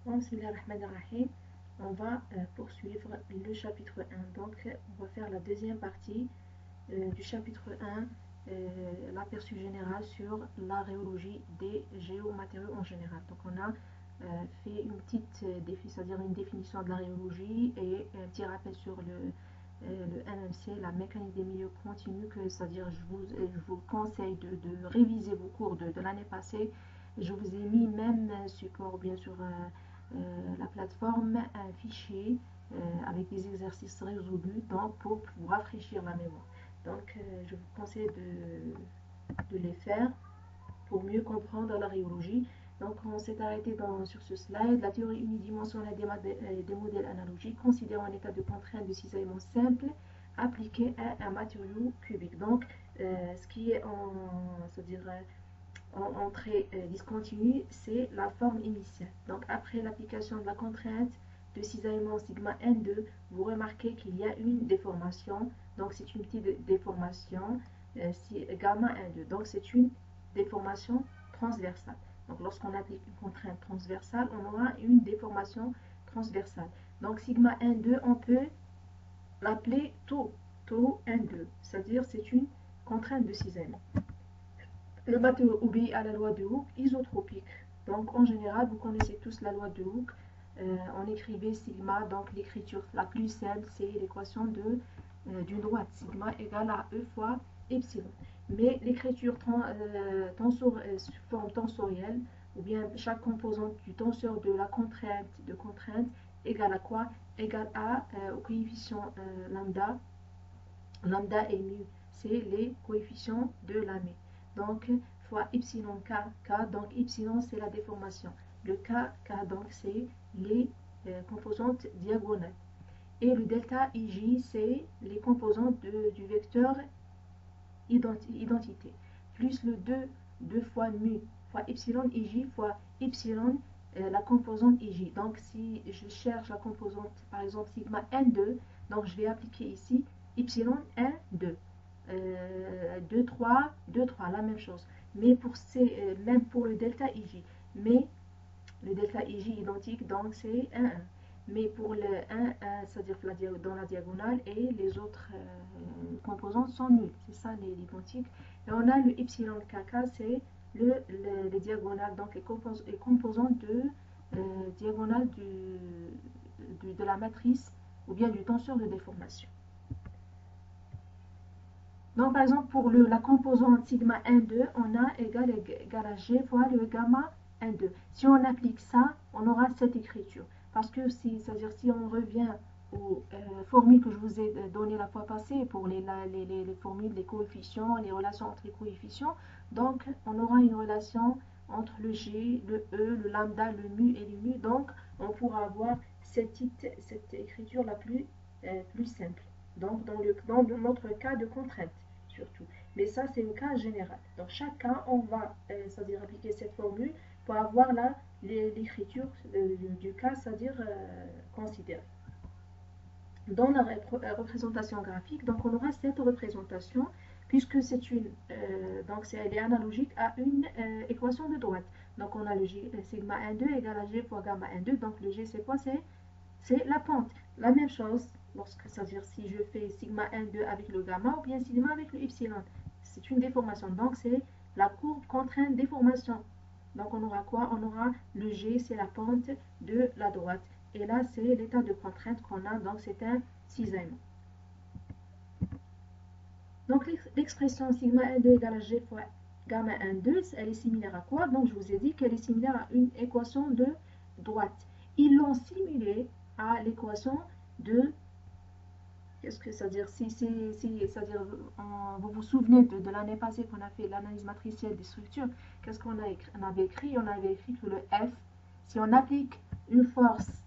Bismillahirrahmanirrahim. On va poursuivre le chapitre 1. Donc, on va faire la deuxième partie du chapitre 1, l'aperçu général sur la rhéologie des géomatériaux en général. Donc, on a fait une petite c'est-à-dire une définition de la rhéologie et un petit rappel sur le MMC, la mécanique des milieux continus, c'est-à-dire je vous conseille de réviser vos cours de l'année passée. Je vous ai mis même support bien sûr la plateforme un fichier avec des exercices résolus donc pour rafraîchir la mémoire. Donc je vous conseille de les faire pour mieux comprendre la rhéologie. Donc on s'est arrêté sur ce slide. La théorie unidimensionnelle des modèles analogiques considère un état de contrainte de cisaillement simple appliqué à un matériau cubique. Donc ce qui est c'est-à-dire en entrée discontinue, c'est la forme initiale. Donc après l'application de la contrainte de cisaillement sigma N2, vous remarquez qu'il y a une déformation. Donc c'est une petite déformation gamma N2. Donc c'est une déformation transversale. Donc lorsqu'on applique une contrainte transversale, on aura une déformation transversale. Donc sigma N2, on peut l'appeler tau N2, c'est-à-dire c'est une contrainte de cisaillement. Le matériau obéit à la loi de Hooke isotropique. Donc en général, vous connaissez tous la loi de Hooke. On écrivait sigma, donc l'écriture la plus simple, c'est l'équation d'une droite. Sigma égale à E fois epsilon. Mais l'écriture sous forme tensorielle, ou bien chaque composante du tenseur de la contrainte égale à quoi? Égale à au coefficient lambda. Lambda et mu, c'est les coefficients de la mue. Donc, fois epsilon k, donc epsilon c'est la déformation. Le k, donc c'est les composantes diagonales. Et le delta ij, c'est les composantes du vecteur identité. Plus le 2 fois mu, fois epsilon ij, fois epsilon, la composante ij. Donc, si je cherche la composante, par exemple, sigma n2, donc je vais appliquer ici epsilon 1, 2. 2, 3, 2, 3, la même chose. Mais même pour le delta ij. Mais le delta ij identique, donc c'est 1, 1. Mais pour le 1, c'est-à-dire dans la diagonale, et les autres composantes sont nulles. C'est ça l'identique. Et on a le epsilon kk, c'est les diagonales, donc les composantes diagonales de la matrice ou bien du tenseur de déformation. Donc, par exemple, pour la composante sigma N2, on a égal à G fois le gamma N2. Si on applique ça, on aura cette écriture. Parce que c'est-à-dire si on revient aux formules que je vous ai données la fois passée, pour les formules, les coefficients, les relations entre les coefficients, donc on aura une relation entre le G, le E, le lambda, le mu et le nu. Donc, on pourra avoir cette écriture la plus simple. Donc, dans notre cas de contrainte, surtout. Mais ça, c'est un cas général. Dans chaque cas, on va c'est-à-dire appliquer cette formule pour avoir l'écriture du cas, c'est-à-dire considéré. Dans la représentation graphique, donc on aura cette représentation puisque c'est donc elle est analogique à une équation de droite. Donc on a le G, sigma N2 égale à G fois gamma N2. Donc le G, c'est quoi? C'est la pente. La même chose, c'est-à-dire si je fais sigma N2 avec le gamma ou bien sigma avec le epsilon. C'est une déformation. Donc c'est la courbe contrainte déformation. Donc on aura quoi? On aura le G, c'est la pente de la droite. Et là, c'est l'état de contrainte qu'on a. Donc c'est un cisaillement. Donc l'expression sigma N2 égale à G fois gamma N2, elle est similaire à quoi? Donc je vous ai dit qu'elle est similaire à une équation de droite. Ils l'ont simulée à l'équation de qu'est-ce que ça veut dire c'est-à-dire vous vous souvenez de l'année passée qu'on a fait l'analyse matricielle des structures, qu'est-ce qu'on a écrit? On avait écrit que le F, si on applique une force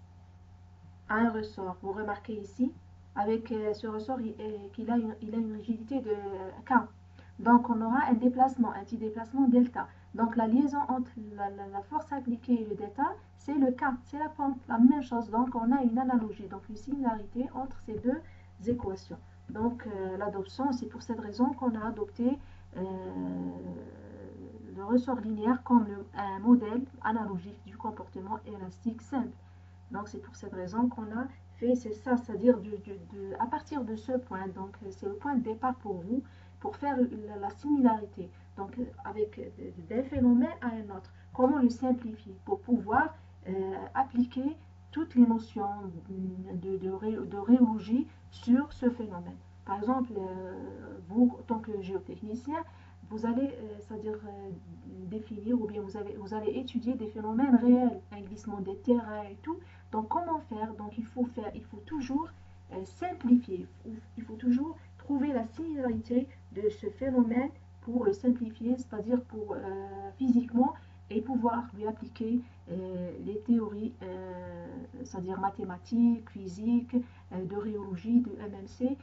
à un ressort, vous remarquez ici avec ce ressort qu'il a une rigidité de K, donc on aura un petit déplacement delta. Donc la liaison entre la force appliquée et le delta, c'est le K, c'est la pente, la même chose. Donc on a une analogie, donc une similarité entre ces deux équations. Donc l'adoption, c'est pour cette raison qu'on a adopté le ressort linéaire comme un modèle analogique du comportement élastique simple. Donc c'est pour cette raison qu'on a fait, c'est ça, c'est-à-dire à partir de ce point, donc c'est le point de départ pour vous, pour faire la similarité, donc avec d'un phénomène à un autre, comment le simplifier pour pouvoir appliquer toutes les notions de rhéologie sur ce phénomène. Par exemple, vous, en tant que géotechnicien, vous allez, c'est-à-dire définir ou bien vous allez étudier des phénomènes réels, un glissement des terrains et tout. Donc, comment faire? Donc, il faut toujours simplifier, il faut toujours trouver la similarité de ce phénomène pour le simplifier, c'est-à-dire pour physiquement et pouvoir lui appliquer les théories, c'est-à-dire mathématiques, physiques, de rhéologie, de MMC,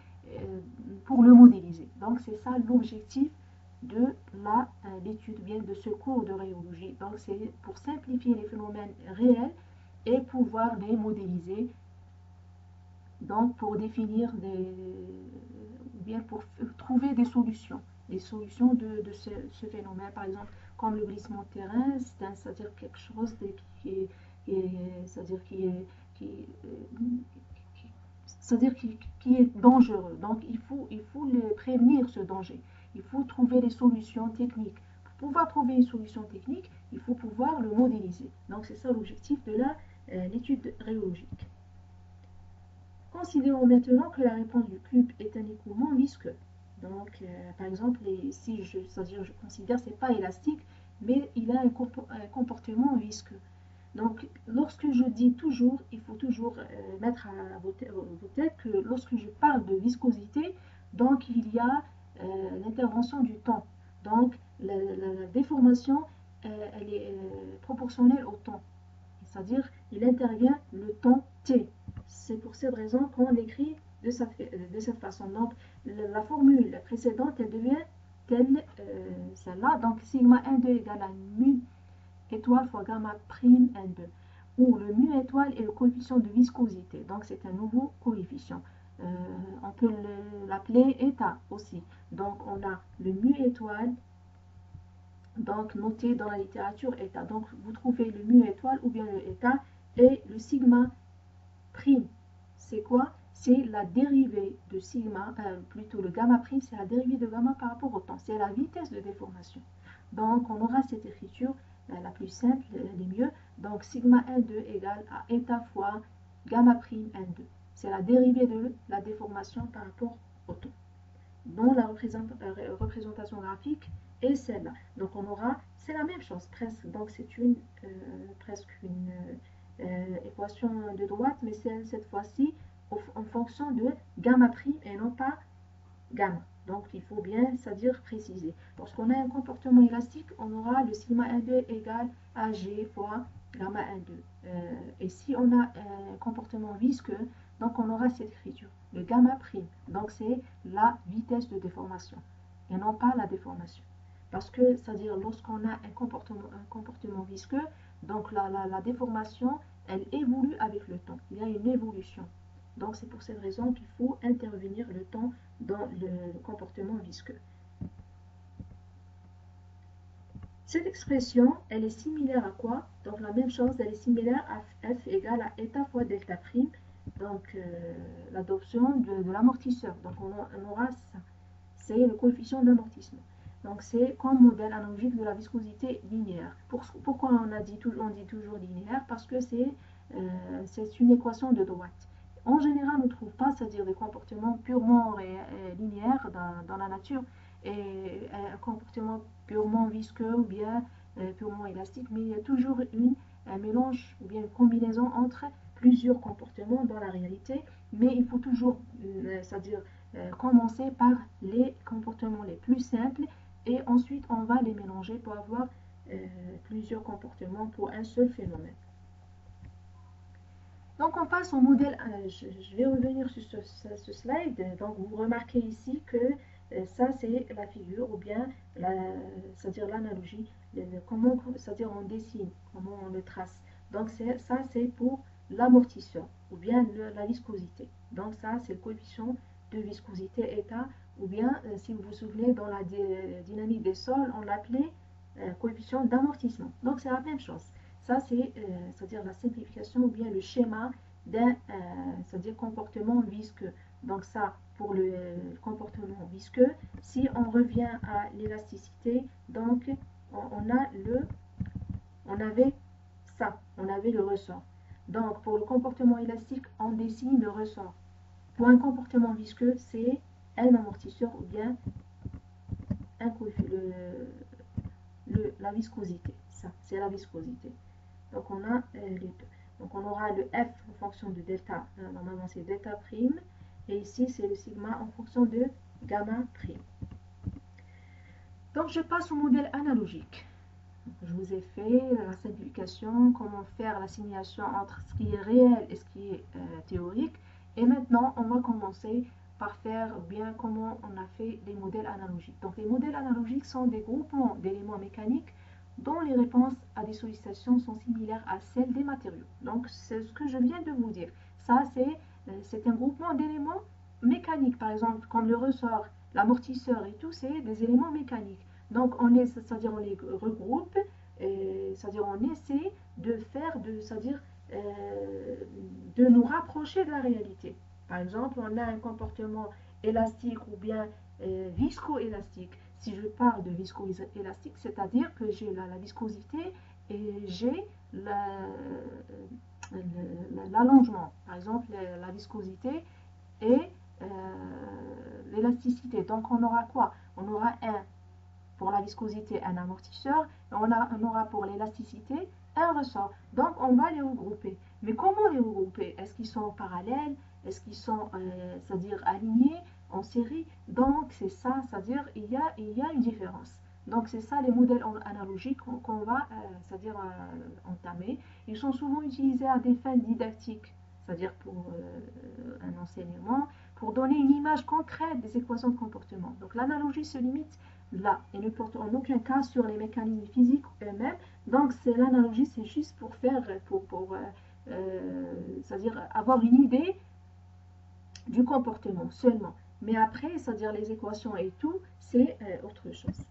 pour le modéliser. Donc, c'est ça l'objectif de l'étude, bien de ce cours de rhéologie. Donc, c'est pour simplifier les phénomènes réels et pouvoir les modéliser, donc pour définir ou bien pour trouver des solutions de ce phénomène, par exemple, comme le glissement de terrain, c'est-à-dire quelque chose c'est-à-dire qui est dangereux. Donc, il faut prévenir ce danger. Il faut trouver des solutions techniques. Pour pouvoir trouver une solution technique, il faut pouvoir le modéliser. Donc, c'est ça l'objectif de l'étude rhéologique. Considérons maintenant que la réponse du cube est un écoulement visqueux. Donc, par exemple, si je considère que ce n'est pas élastique, mais il a un comportement visqueux. Donc, lorsque je dis toujours, il faut toujours mettre à vos têtes que lorsque je parle de viscosité, donc il y a l'intervention du temps. Donc, la déformation, elle est proportionnelle au temps. C'est-à-dire, il intervient le temps t. C'est pour cette raison qu'on l'écrit de cette façon. Donc, la formule précédente, elle devient telle celle-là. Donc, sigma 1,2 égale à mu étoile fois gamma prime N2, où le mu étoile est le coefficient de viscosité. Donc, c'est un nouveau coefficient. On peut l'appeler état aussi. Donc, on a le mu étoile, donc noté dans la littérature état. Donc, vous trouvez le mu étoile ou bien le état et le sigma prime. C'est quoi? C'est la dérivée de sigma, plutôt le gamma prime, c'est la dérivée de gamma par rapport au temps. C'est la vitesse de déformation. Donc, on aura cette écriture la plus simple, les mieux. Donc, sigma N2 égale à état fois gamma prime N2. C'est la dérivée de la déformation par rapport au temps. Dont la représentation graphique est celle-là. Donc, on aura, c'est la même chose, presque. Donc, c'est presque une équation de droite, mais c'est cette fois-ci en fonction de gamma prime et non pas gamma. Donc, il faut bien, c'est-à-dire préciser. Lorsqu'on a un comportement élastique, on aura le sigma 1,2 égale à G fois gamma 1,2. Et si on a un comportement visqueux, donc on aura cette écriture, le gamma prime. Donc, c'est la vitesse de déformation et non pas la déformation. Parce que, c'est-à-dire, lorsqu'on a un comportement visqueux, donc la déformation, elle évolue avec le temps. Il y a une évolution. Donc, c'est pour cette raison qu'il faut intervenir le temps dans le comportement visqueux. Cette expression, elle est similaire à quoi? Donc, la même chose, elle est similaire à F égale à état fois delta prime. Donc, l'adoption de l'amortisseur. Donc, on aura ça. C'est le coefficient d'amortissement. Donc, c'est comme modèle analogique de la viscosité linéaire. Pourquoi on dit toujours linéaire? Parce que c'est une équation de droite. En général, on ne trouve pas, c'est-à-dire des comportements purement linéaires dans la nature et un comportement purement visqueux ou bien purement élastique, mais il y a toujours un mélange ou bien une combinaison entre plusieurs comportements dans la réalité, mais il faut toujours, c'est-à-dire commencer par les comportements les plus simples et ensuite on va les mélanger pour avoir plusieurs comportements pour un seul phénomène. Donc on passe au modèle, je vais revenir sur ce slide. Donc vous remarquez ici que ça c'est la figure ou bien c'est-à-dire l'analogie, comment, c'est-à-dire on dessine, comment on le trace. Donc ça c'est pour l'amortisseur ou bien la viscosité. Donc ça c'est le coefficient de viscosité état ou bien si vous vous souvenez dans la dynamique des sols on l'appelait coefficient d'amortissement. Donc c'est la même chose. Ça c'est-à-dire la simplification ou bien le schéma d'un c'est-à-dire comportement visqueux. Donc ça pour le comportement visqueux. Si on revient à l'élasticité, donc on avait ça, on avait le ressort. Donc pour le comportement élastique, on dessine le ressort. Pour un comportement visqueux, c'est un amortisseur ou bien un la viscosité. Ça, c'est la viscosité. Donc on a les deux. Donc on aura le F en fonction de delta. Normalement c'est delta prime. Et ici c'est le sigma en fonction de gamma prime. Donc je passe au modèle analogique. Donc, je vous ai fait la simplification, comment faire l'assimilation entre ce qui est réel et ce qui est théorique. Et maintenant on va commencer par faire bien comment on a fait les modèles analogiques. Donc les modèles analogiques sont des groupements d'éléments mécaniques dont les réponses à des sollicitations sont similaires à celles des matériaux. Donc c'est ce que je viens de vous dire. Ça c'est un groupement d'éléments mécaniques, par exemple comme le ressort, l'amortisseur et tout, c'est des éléments mécaniques. Donc c'est-à-dire on les regroupe, c'est-à-dire on essaie de faire, c'est-à-dire de nous rapprocher de la réalité. Par exemple, on a un comportement élastique ou bien viscoélastique. Si je parle de viscoélastique, c'est-à-dire que j'ai la viscosité et j'ai l'allongement. Par exemple, la viscosité et l'élasticité. Donc, on aura quoi? On aura pour la viscosité un amortisseur, et on aura pour l'élasticité un ressort. Donc, on va les regrouper. Mais comment les regrouper? Est-ce qu'ils sont parallèles? Est-ce qu'ils sont, c'est-à-dire alignés en série? Donc, c'est ça, c'est-à-dire il y a une différence. Donc, c'est ça les modèles analogiques qu'on va, c'est-à-dire entamer. Ils sont souvent utilisés à des fins didactiques, c'est-à-dire pour un enseignement, pour donner une image concrète des équations de comportement. Donc, l'analogie se limite là et ne porte en aucun cas sur les mécanismes physiques eux-mêmes. Donc, c'est l'analogie, c'est juste pour faire, c'est-à-dire avoir une idée du comportement seulement. Mais après, c'est-à-dire les équations et tout, c'est autre chose.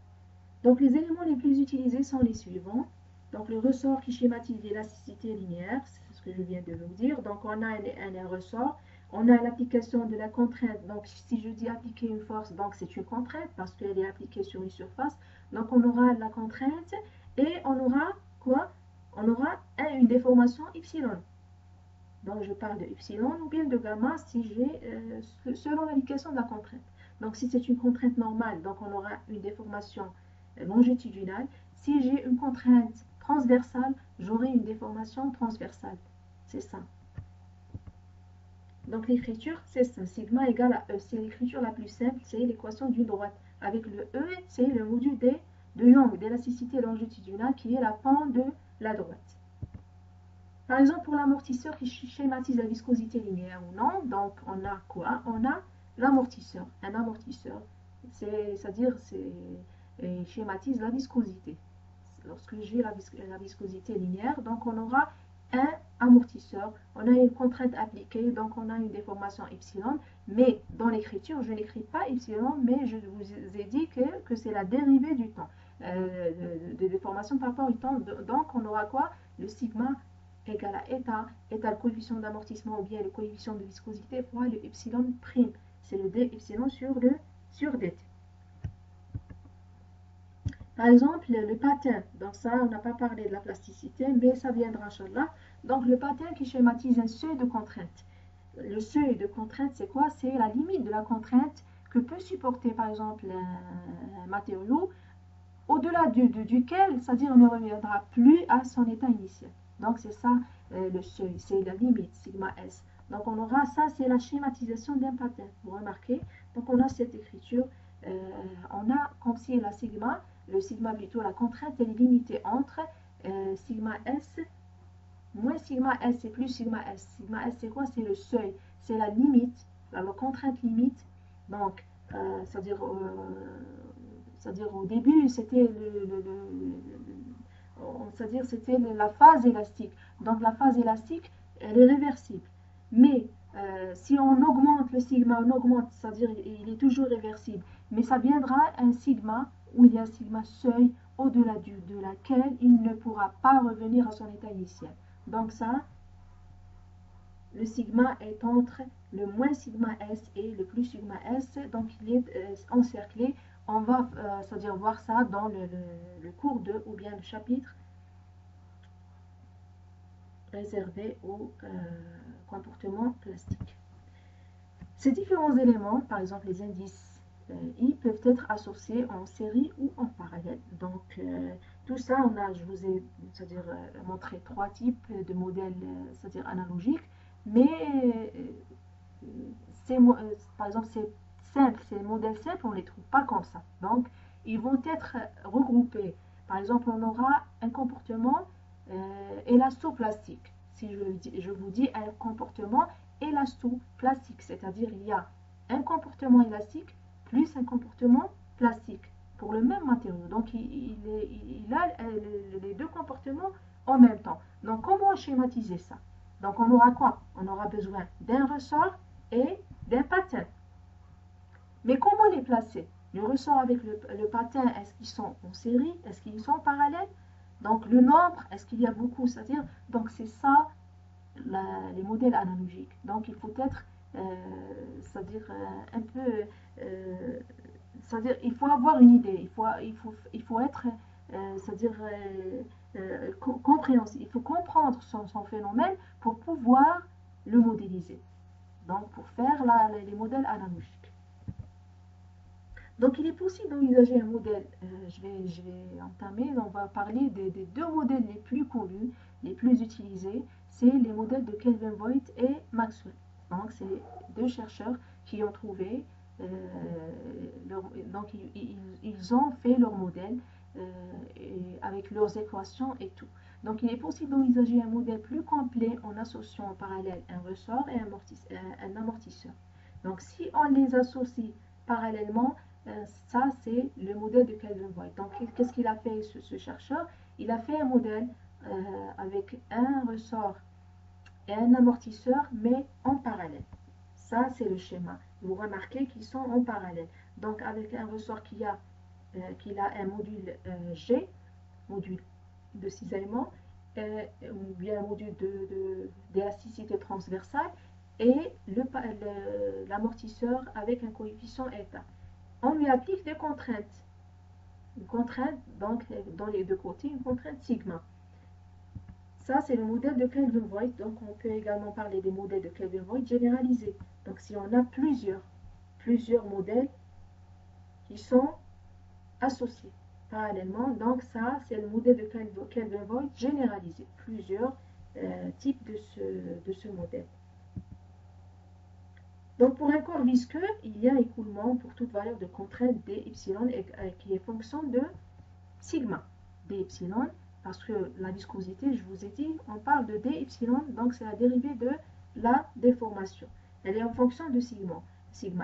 Donc les éléments les plus utilisés sont les suivants. Donc le ressort qui schématise l'élasticité linéaire, c'est ce que je viens de vous dire. Donc on a un ressort, on a l'application de la contrainte. Donc si je dis appliquer une force, donc c'est une contrainte parce qu'elle est appliquée sur une surface. Donc on aura la contrainte et on aura quoi? On aura une déformation epsilon. Donc je parle de epsilon ou bien de gamma si j'ai selon l'application de la contrainte. Donc si c'est une contrainte normale, donc on aura une déformation longitudinale. Si j'ai une contrainte transversale, j'aurai une déformation transversale. C'est ça. Donc l'écriture, c'est ça. Sigma égale à E. C'est l'écriture la plus simple, c'est l'équation d'une droite. Avec le E, c'est le module de Young, d'élasticité longitudinale, qui est la pente de la droite. Par exemple, pour l'amortisseur qui schématise la viscosité linéaire ou non, donc on a quoi? On a l'amortisseur. Un amortisseur, c'est-à-dire il schématise la viscosité. Lorsque j'ai la viscosité linéaire, donc on aura un amortisseur, on a une contrainte appliquée, donc on a une déformation epsilon, mais dans l'écriture, je n'écris pas epsilon, mais je vous ai dit que c'est la dérivée du temps, de déformation par rapport au temps, donc on aura quoi? Le sigma égale à eta, eta le coefficient d'amortissement ou bien le coefficient de viscosité fois le epsilon prime, c'est le d epsilon sur dt. Par exemple, le patin, donc ça, on n'a pas parlé de la plasticité, mais ça viendra, Inch'Allah. Donc, le patin qui schématise un seuil de contrainte. Le seuil de contrainte, c'est quoi? C'est la limite de la contrainte que peut supporter, par exemple, un matériau, au-delà duquel, c'est-à-dire, on ne reviendra plus à son état initial. Donc, c'est ça, le seuil, c'est la limite, sigma S. Donc, on aura ça, c'est la schématisation d'un patin. Vous remarquez? Donc, on a cette écriture. On a, comme si la sigma, le sigma plutôt, la contrainte, elle est limitée entre sigma S moins sigma S et plus sigma S. Sigma S, c'est quoi? C'est le seuil, c'est la limite, la contrainte limite. Donc, c'est-à-dire au début, c'était c'est-à-dire c'était la phase élastique. Donc, la phase élastique, elle est réversible. Mais si on augmente le sigma, on augmente, c'est-à-dire il est toujours réversible. Mais ça viendra un sigma où il y a sigma seuil au-delà de laquelle il ne pourra pas revenir à son état initial. Donc ça, le sigma est entre le moins sigma s et le plus sigma s, donc il est encerclé. On va c'est-à-dire voir ça dans le cours 2 ou bien le chapitre réservé au comportement plastique. Ces différents éléments, par exemple les indices I, peuvent être associés en série ou en parallèle. Donc tout ça, je vous ai c'est-à-dire montré 3 types de modèles c'est-à-dire analogiques, mais par exemple ces modèles simples, on ne les trouve pas comme ça. Donc ils vont être regroupés. Par exemple, on aura un comportement élastoplastique. Si je vous dis un comportement élastoplastique, c'est-à-dire il y a un comportement élastique plus un comportement plastique pour le même matériau. Donc il a les deux comportements en même temps. Donc comment schématiser ça? Donc on aura quoi? On aura besoin d'un ressort et d'un patin. Mais comment les placer? Le ressort avec le patin, est-ce qu'ils sont en série? Est-ce qu'ils sont parallèles? Donc le nombre, est-ce qu'il y a beaucoup? C'est-à-dire, donc c'est ça les modèles analogiques. Donc il faut être, c'est-à-dire un peu, c'est-à-dire il faut avoir une idée, il faut être, c'est-à-dire compréhensible. Il faut comprendre son phénomène pour pouvoir le modéliser. Donc pour faire les modèles analogiques. Donc il est possible d'envisager un modèle, je vais entamer, on va parler des deux modèles les plus connus, les plus utilisés, c'est les modèles de Kelvin-Voigt et Maxwell. Donc c'est deux chercheurs qui ont trouvé, donc ils ont fait leur modèle avec leurs équations et tout. Donc il est possible d'envisager un modèle plus complet en associant en parallèle un ressort et un amortisseur. Donc si on les associe parallèlement, ça c'est le modèle de Kelvin-Voigt. Donc qu'est-ce qu'il a fait ce chercheur? Il a fait un modèle avec un ressort et un amortisseur, mais en parallèle. Ça c'est le schéma. Vous remarquez qu'ils sont en parallèle. Donc avec un ressort qui a un module G, module de cisaillement, ou bien un module d'élasticité transversale, et l'amortisseur avec un coefficient eta. On lui applique des contraintes. Une contrainte, donc, dans les deux côtés, une contrainte sigma. Ça, c'est le modèle de Kelvin-Voigt. Donc, on peut également parler des modèles de Kelvin-Voigt généralisés. Donc, si on a plusieurs modèles qui sont associés parallèlement, donc ça, c'est le modèle de Kelvin-Voigt généralisé. Plusieurs types de ce modèle. Donc pour un corps visqueux, il y a écoulement pour toute valeur de contrainte dy qui est fonction de sigma dy, parce que la viscosité, je vous ai dit, on parle de dy, donc c'est la dérivée de la déformation. Elle est en fonction de sigma.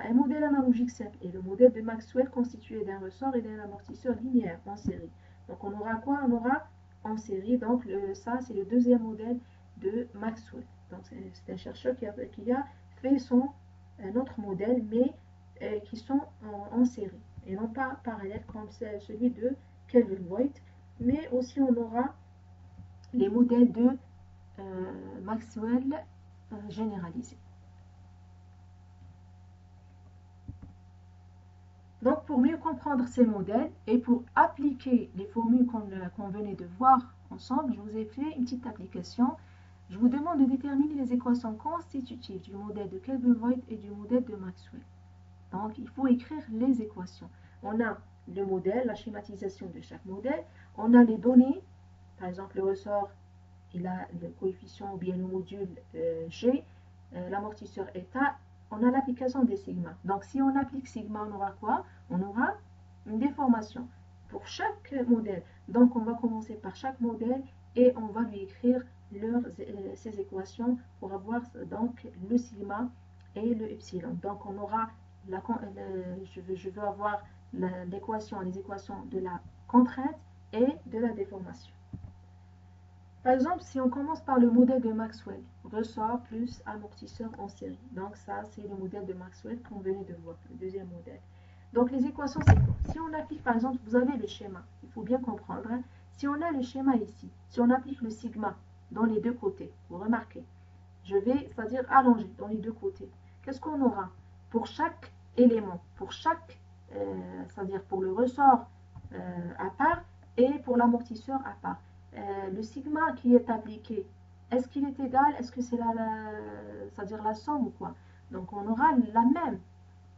Un modèle analogique simple est le modèle de Maxwell constitué d'un ressort et d'un amortisseur linéaire en série. Donc on aura quoi? On aura en série, donc ça c'est le deuxième modèle de Maxwell. Donc c'est un chercheur qui a fait un autre modèle, mais qui sont en série et non pas parallèles comme celui de Kelvin-Voigt. Mais aussi on aura les modèles de Maxwell généralisés. Donc pour mieux comprendre ces modèles et pour appliquer les formules qu'on venait de voir ensemble, je vous ai fait une petite application. Je vous demande de déterminer les équations constitutives du modèle de Kelvin-Voigt et du modèle de Maxwell. Donc, il faut écrire les équations. On a le modèle, la schématisation de chaque modèle. On a les données. Par exemple, le ressort, il a le coefficient ou bien le module G, l'amortisseur eta. On a l'application des sigma. Donc, si on applique sigma, on aura quoi? On aura une déformation pour chaque modèle. Donc, on va commencer par chaque modèle et on va lui écrire ces équations pour avoir donc le sigma et le epsilon. Donc on aura je veux avoir les équations de la contrainte et de la déformation. Par exemple, si on commence par le modèle de Maxwell, ressort plus amortisseur en série. Donc ça, c'est le modèle de Maxwell qu'on venait de voir, le deuxième modèle. Donc les équations, c'est quoi? Si on applique, par exemple, vous avez le schéma, il faut bien comprendre, hein. Si on a le schéma ici, si on applique le sigma dans les deux côtés, vous remarquez, je vais, c'est-à-dire allonger dans les deux côtés. Qu'est-ce qu'on aura? Pour chaque élément, pour chaque, c'est-à-dire pour le ressort à part et pour l'amortisseur à part. Le sigma qui est appliqué, est-ce qu'il est égal? Est-ce que c'est c'est-à-dire la somme ou quoi? Donc on aura la même,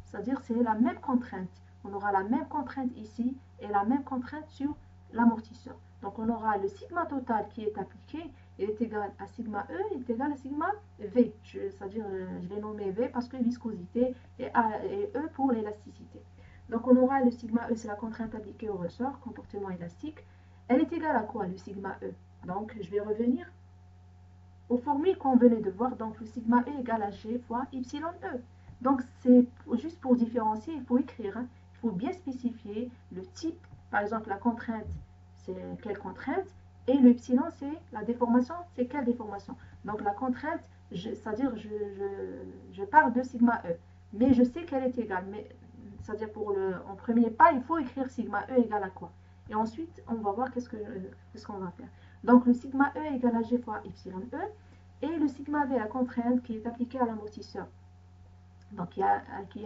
c'est-à-dire c'est la même contrainte. On aura la même contrainte ici et la même contrainte sur l'amortisseur. Donc on aura le sigma total qui est appliqué, il est égal à sigma E, il est égal à sigma V. C'est-à-dire je l'ai nommé V parce que viscosité et E pour l'élasticité. Donc on aura le sigma E, c'est la contrainte appliquée au ressort, comportement élastique. Elle est égale à quoi le sigma E? Donc je vais revenir aux formules qu'on venait de voir. Donc le sigma E égale à G fois epsilon E. Donc c'est juste pour différencier, il faut écrire, hein. Il faut bien spécifier le type. Par exemple, la contrainte, c'est quelle contrainte? Et le epsilon, c'est la déformation, c'est quelle déformation? Donc la contrainte, c'est-à-dire je parle de sigma E, mais je sais qu'elle est égale. Mais c'est-à-dire en premier pas, il faut écrire sigma E égale à quoi? Et ensuite, on va voir qu'est-ce qu'on va faire. Donc le sigma E égale à G fois epsilon E. Et le sigma V, la contrainte qui est appliquée à l'amortisseur. Donc, qui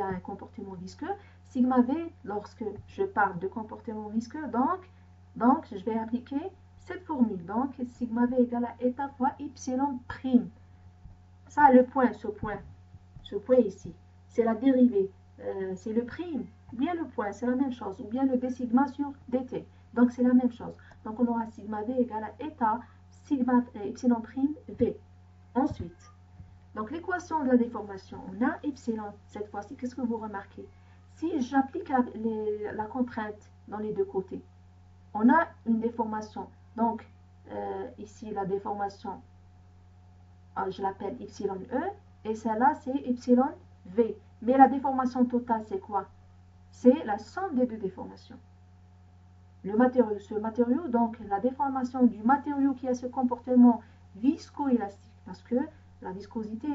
a un comportement visqueux. Sigma V, lorsque je parle de comportement visqueux, donc je vais appliquer cette formule. Donc, sigma V égale à eta fois epsilon prime. Ça, le point, ce point ici, c'est la dérivée. C'est le prime, ou bien le point, c'est la même chose, ou bien le d sigma sur dt. Donc, c'est la même chose. Donc, on aura sigma V égale à eta sigma epsilon prime V. Ensuite, donc l'équation de la déformation, on a epsilon. Cette fois-ci, qu'est-ce que vous remarquez? Si j'applique la contrainte dans les deux côtés, on a une déformation. Donc, ici, la déformation, je l'appelle epsilon E, et celle-là, c'est epsilon V. Mais la déformation totale, c'est quoi? C'est la somme des deux déformations. Ce matériau, donc la déformation du matériau qui a ce comportement viscoélastique, parce que la viscosité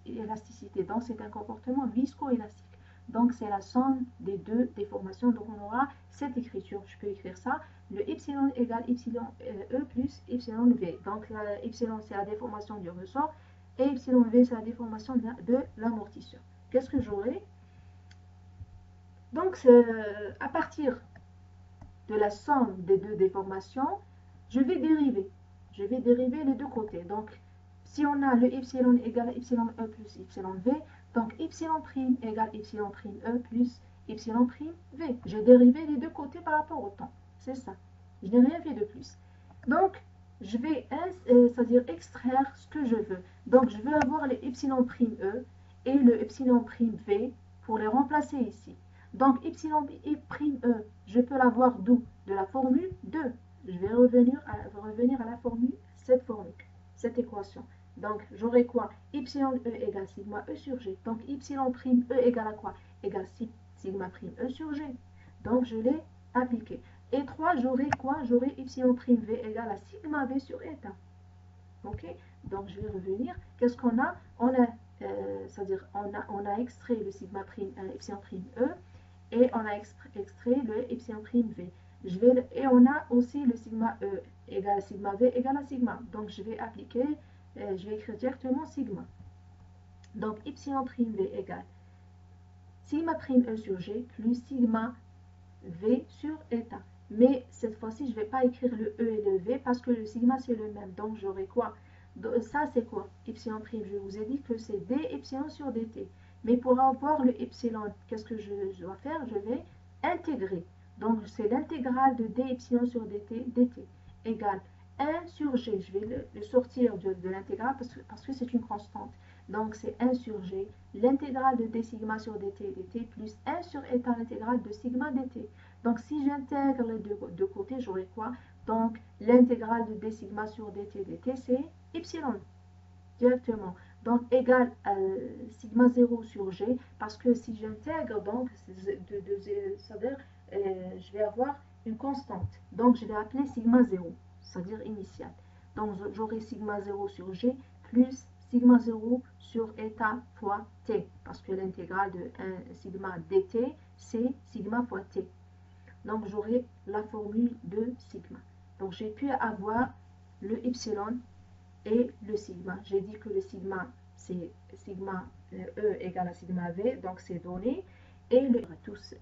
et l'élasticité, donc c'est un comportement viscoélastique. Donc c'est la somme des deux déformations. Donc on aura cette écriture, je peux écrire ça, le epsilon égale epsilon E plus epsilon V. Donc epsilon c'est la déformation du ressort et epsilon V c'est la déformation de l'amortisseur. Qu'est-ce que j'aurai? Donc à partir de la somme des deux déformations, je vais dériver. Je vais dériver les deux côtés. Donc, si on a le epsilon égale à epsilon E plus epsilon V, donc epsilon prime égale epsilon prime E plus epsilon prime V. J'ai dérivé les deux côtés par rapport au temps. C'est ça. Je n'ai rien fait de plus. Donc, je vais c'est-à-dire extraire ce que je veux. Donc, je veux avoir les epsilon prime E et le epsilon prime V pour les remplacer ici. Donc, epsilon prime E, je peux l'avoir d'où? De la formule 2. Je vais revenir à la formule, cette équation. Donc, j'aurai quoi? Epsilon E égale sigma E sur G. Donc, epsilon prime E égale à quoi? Égale sigma prime E sur G. Donc, je l'ai appliqué. Et 3, j'aurai quoi? J'aurai epsilon prime V égale à sigma V sur eta. Ok? Donc, je vais revenir. Qu'est-ce qu'on a? C'est-à-dire, on a extrait le sigma prime, epsilon prime E, et on a extrait le epsilon prime V. Et on a aussi le sigma E égale à sigma V égale à sigma. Donc je vais appliquer, je vais écrire directement sigma. Donc epsilon prime V égale sigma prime E sur G plus sigma V sur eta. Mais cette fois-ci, je ne vais pas écrire le E et le V parce que le sigma c'est le même. Donc j'aurai quoi? Ça c'est quoi? Epsilon prime, je vous ai dit que c'est d epsilon sur dt. Mais pour avoir le epsilon, qu'est-ce que je dois faire? Je vais intégrer. Donc c'est l'intégrale de d epsilon sur dt égale 1 sur g. Je vais le sortir de l'intégrale parce que c'est une constante. Donc c'est 1 sur g, l'intégrale de d sigma sur dt plus 1 sur eta l'intégrale de sigma dt. Donc si j'intègre les deux côtés, j'aurai quoi? Donc l'intégrale de d sigma sur dt c'est epsilon directement. Donc égal à sigma 0 sur g, parce que si j'intègre, donc c'est-à-dire je vais avoir une constante. Donc je vais appeler sigma 0, c'est-à-dire initiale. Donc j'aurai sigma 0 sur g plus sigma 0 sur eta fois t, parce que l'intégrale de 1 sigma dt, c'est sigma fois t. Donc, j'aurai la formule de sigma. Donc, j'ai pu avoir le epsilon et le sigma. J'ai dit que le sigma, c'est sigma E égale à sigma V, donc c'est donné. Et le tous